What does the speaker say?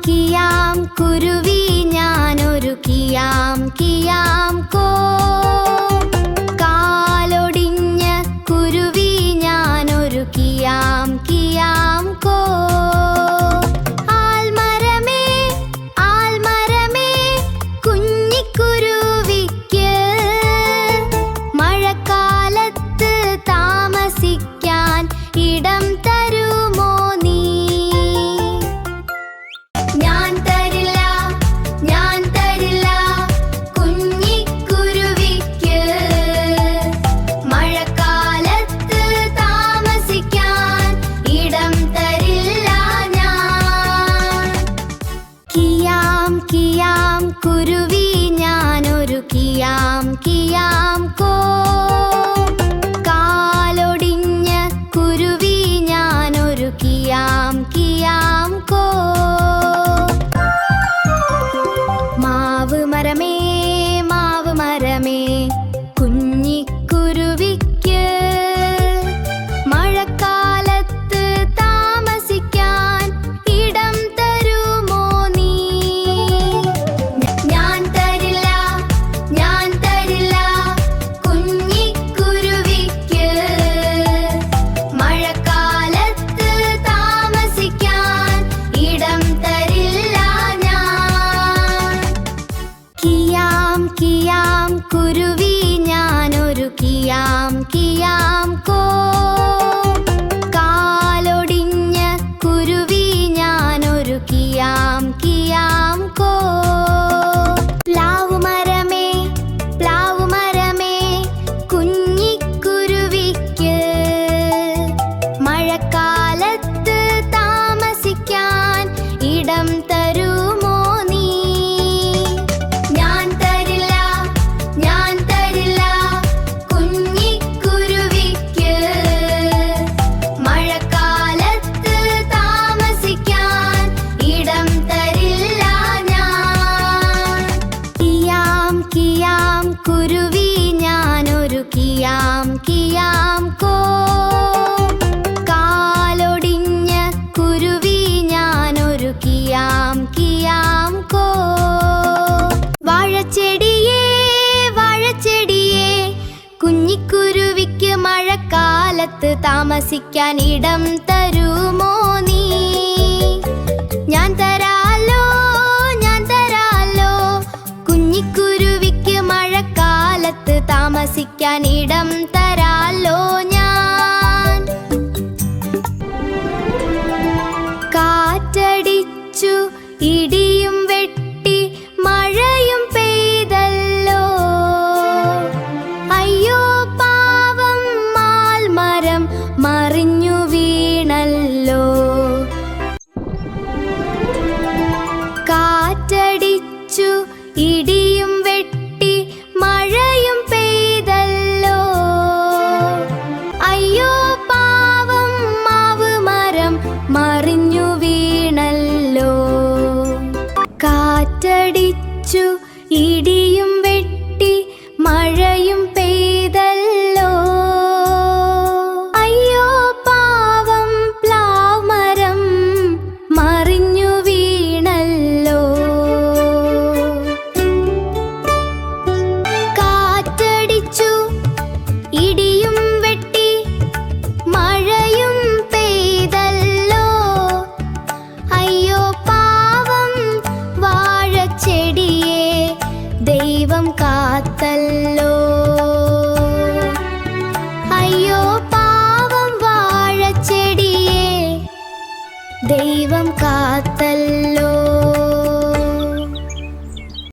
കിയാം കുരുവി ഞാനൊരു കിയാം കിയാം കോ. കാലൊടിഞ്ഞ കുരുവി ഞാനൊരു കിയാം കിയാം കോ. ആൽമരമേ ആൽമരമേ കുഞ്ഞിക്കുരുവിക്ക് മഴക്കാലത്ത് താമസിക്കാൻ ഇടം തരുമോ നീ? ഞാൻ തരില്ല ഞാൻ തരില്ല കുഞ്ഞിക്കുരുവിക്ക് മഴക്കാലത്ത് താമസിക്കാൻ ഇടം തരില്ല ഞാൻ. കിയാം കിയാം കുരുവി ഞാനൊരു കിയാം കിയാം കോ. കാലൊടിഞ്ഞ കുരുവി ഞാനൊരു കിയാം കിയാം കോ. മാവ് മരമേ മാവ് മരമേ കുഞ്ഞിക്കുരുവിക്ക് മഴക്കാലത്ത് താമസിക്കാൻ ഇടം തരുമോ നീ? ഞാൻ തരില്ല ഞാൻ തരില്ല കുഞ്ഞിക്കുരുവിക്ക് മഴക്കാലത്ത് താമസിക്കാൻ ഇടം തരില്ല ഞാൻ. കിയാം കിയാം കുരുവി ഞാനൊരു കിയാം കിയാം കോ. കാലൊടിഞ്ഞ കുരുവി ഞാനൊരു കിയാം കിയാം കോ. പ്ലാവുമരമേ പ്ലാവുമരമേ കുഞ്ഞിക്കുരുവിക്ക് മഴക്കാലത്ത് താമസിക്കാൻ ഇടം തരുമോ നീ? ഞാൻ തരില്ല ഞാൻ തരില്ല കുഞ്ഞിക്കുരുവിക്ക് മഴക്കാലത്ത് താമസിക്കാൻ ഇടം തരില്ല ഞാൻ. കിയാം കിയാം കുരുവി ഞാനൊരു കിയാം കിയാം കോ. കാലൊടിഞ്ഞ കുരുവി ഞാനൊരു കിയാം കിയാം കോ. വാഴച്ചെടിയേ വാഴച്ചെടിയേ കുഞ്ഞിക്കുരുവിക്ക് മഴക്കാലത്ത് താമസിക്കാൻ ഇടം തരുമോ നീ? ഞാൻ തരാലോ ഞാൻ തരാലോ കുഞ്ഞിക്കുരുവിക്ക് മഴക്കാലത്ത് താമസിക്കാൻ ഇടം തരാലോ ഞാൻ. കാറ്റടിച്ചു ഇടിയും വെട്ടി മഴയും പെയ്തല്ലോ. അയ്യോ പാവം മാൽമരം മറിഞ്ഞു വീണല്ലോ. കാറ്റടിച്ചു ഇടിയും വെട്ടി മഴയും പെയ്തല്ലോ. അയ്യോ പാവം മാവ് മരം മറിഞ്ഞു വീണല്ലോ. കാറ്റടിച്ചു ഇടിയും വെട്ടി മഴയും പെയ്തല്ലോ. അയ്യോ പാവം പ്ലാവ്മരം മറിഞ്ഞു വീണല്ലോ. കാറ്റടിച്ചു ഇടിയും വെട്ടി മഴയും പെയ്തല്ലോ. അയ്യോ പാവം വാഴച്ചെടിയെ ദൈവം കാത്തല്ലോ. അയ്യോ പാവം വാഴച്ചെടിയെ ദൈവം കാത്തല്ലോ.